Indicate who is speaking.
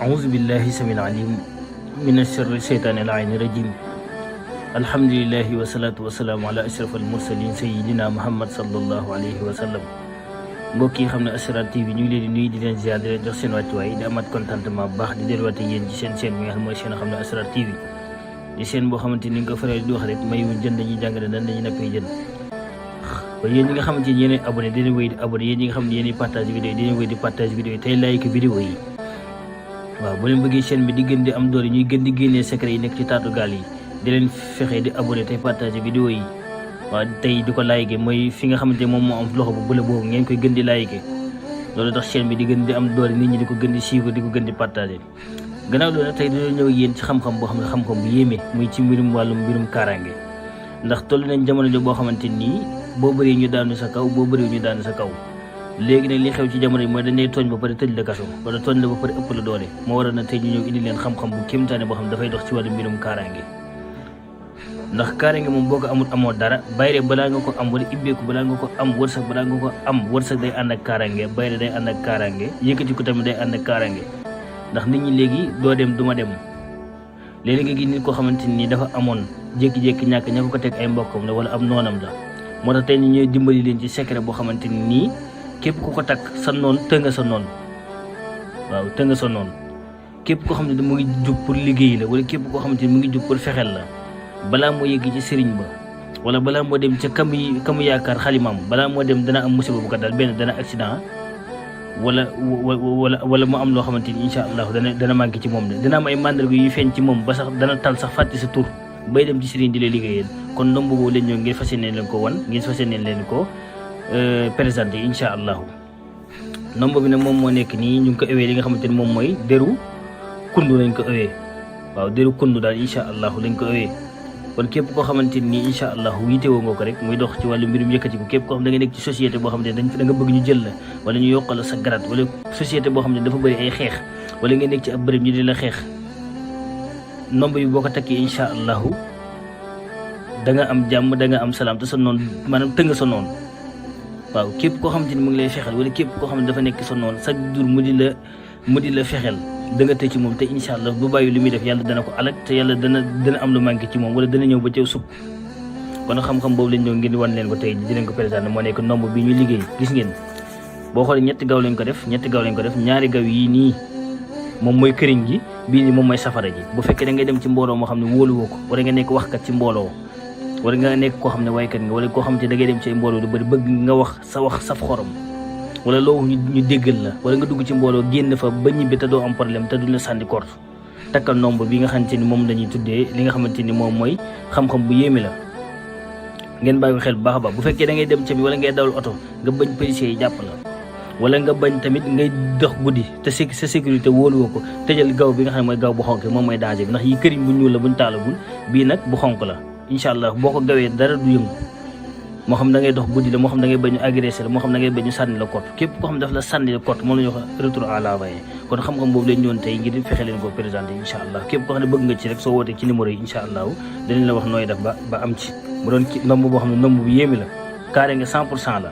Speaker 1: أعوذ بالله السميع العليم من الشر الشيطان اللعين الرجيم الحمد لله والصلاة والسلام على أشرف المرسلين سيدنا محمد صلى الله عليه وسلم mbokk yi xam ne Asrar TV ñu ngi leen di nuyu di leen ziar di leen jox seen wàccuwaay di amaat contentement bu baax di delluwaat yéen ci seen chaîne bi nga xam mooy seen xam ne Asrar TV di seen boo xamante ni nga ko faral di wax rek mayuñ jën dañuy jàngale nan dañuy nappee jën kon yéen ñi nga xamante ni yéen abonné dina wéy di abonné yéen ñi nga xam ne yéen partage vidéo yi dina wéy di partage vidéo yi tey like vidéo yi waaw bu leen bëggee chaîne bi di gën di am doole ñuy gën di génnee secret yi nekk ci taatu gaal yi di leen fexe di abonné tey partage vidéo yi waaw tey di ko like mooy fi nga xamante moom moo am loxo bu bële boobu ngeen koy gën di like loolu tax chaîne bi di gën di am doole nit ñi di ko gën di suivre di ko gën di partager gannaaw loolu nag tey dañoo ñëw yéen ci xam-xam boo xam ne xam-xam bu yéeme muy ci mbirum kaaraange ndax toll nañ jamono jo boo xamante nii boo bëree ñu daanu sa kaw boo bëree ñu daanu sa kaw léegi nag li xew ci jamono yi mooy dañ lay tooñ ba pare tëj la kaso wala tooñ la ba pare ëpp la doole moo waral na tey ñu ñëw indi leen xam-xam bu kéemtaane boo xam dafay dox ci wàllu mbirum kaaraange ndax kaaraange moom boo ko amul amoo dara bayre balaa nga ko am wala ibbeeku balaa nga ko am wërsëg balaa nga ko am wërsëg day ànd ak kaaraange bayre day ànd ak kaaraange yëkkati ko tamit day ànd ak kaaraange ndax nit ñi léegi doo dem duma dem léegi nga gis nit koo xamante ni dafa amoon jékki-jékki ñàkk ña ko teg ay mbokkam la wala am noonam la moo tax tey ñu ñëw dimbali leen ci secret boo xamante ni nii képp ku ko takk sa noon tënga sa noon waaw tënga sa noon képp koo xam ne mu ngi jug pour liggéey la wala képp koo xamante ni mu ngi jug pour fexeel la balaa moo yegg ci sëriñ ba wala balaa moo dem ca kamu yaakaar xalimaam balaa moo dem dana am musiba bu ko dal benn dana accident wala mu am loo xamante ni incha allah dana manqué ci moom de dana am ay mandarga yu feeñ ci moom ba sax dana tal sax fàtte sa tur bay dem ci sëriñ di la liggéeyal kon ndomb boobu leen ñëw ngeen fas yéene leen ko wan ngeen fas yéene leen ko présenté incha allahu nombre bi nag moom moo nekk nii ñu ngi ko ëwee li nga xamante ni moom mooy deru kundu lañ ko ëwee waaw deru kundu daal incha allahu lañ ko ëwee kon képp koo xamante ni incha allahu yitewoo nga ko rek muy dox ci wàllu mbirum yëkkati ko képp koo xam da nga nekk ci société boo xam ne da nga bëgg ñu jël la wala ñu yokkal sa grade wala société boo xam ne dafa bëri ay xeex wala nga nekk ci ab bërëb ñu di la xeex nombre bi boo ko takkee incha allahu da nga am jàmm da nga am salaam te sa noon maanaam tënga sa noonu waaw képp koo xamante ni mu ngi lay fexeel wala képp koo xam ne dafa nekk sa noonu chaque jour mu di la fexeel da nga tëj ci moom te incha allah bu bàyyi li muy def yàlla dana ko alak te yàlla dana am lu manqué ci moom wala dana ñëw ba ca sub kon xam-xam boobu lañ ñëw ngeen wan leen ko tey di leen ko présenté moo nekk nombre bi ñu liggéey gis ngeen boo xoolee ñetti gaw lañ ko def ñaari gaw yii nii moom mooy këriñ gi bii nii moom mooy safara ji bu fekkee da ngay dem ci mbooloo moo xam ne wóoluwoo ko wala nga nekk waxkat ci mbooloo wala nga nekk koo xam ne waykat nga wala koo xam ne da ngay dem ci mbooloo du bëri bëgg nga wax sa wax saf xorom wala loo ñu déggal la wala nga dugg ci mbooloo génn fa ba ñibbi te doo am problème te du la sànni kort takkal nombre bi nga xamante ni moom lañuy tuddee li nga xamante ni moom mooy xam-xam bu yéeme la ngeen bàyyi xel bu baax a baax bu fekkee da ngay dem ca bi wala ngay dawal oto nga bañ policier yi jàpp la wala nga bañ tamit ngay dox guddi te sa sécurité wóoluwoo ko tëjal gaw bi nga xam ne mooy gaw bu xonk moom mooy danger bi ndax yi këriñ bu ñuul la buñ taalagul bii nag bu xonk la incha allah boo ko gawee dara du yëngu moo xam da ngay dox guddi la moo xam da ngay bañ a agressé la moo xam da ngay bañ a sànni la kott képp koo xam daf la sànni la kott moom la ñuy wax retour à l'avant kon xam-xam boobu leen ñëwoon tey ngir fexe leen ko présenté incha allah képp koo xam ne bëgg nga ci rek soo wootee ci numéro yi incha allah danañ la wax nooy def ba am ci mu doon ci nombre boo xam ne nombre bu yéemi la carré nga 100% la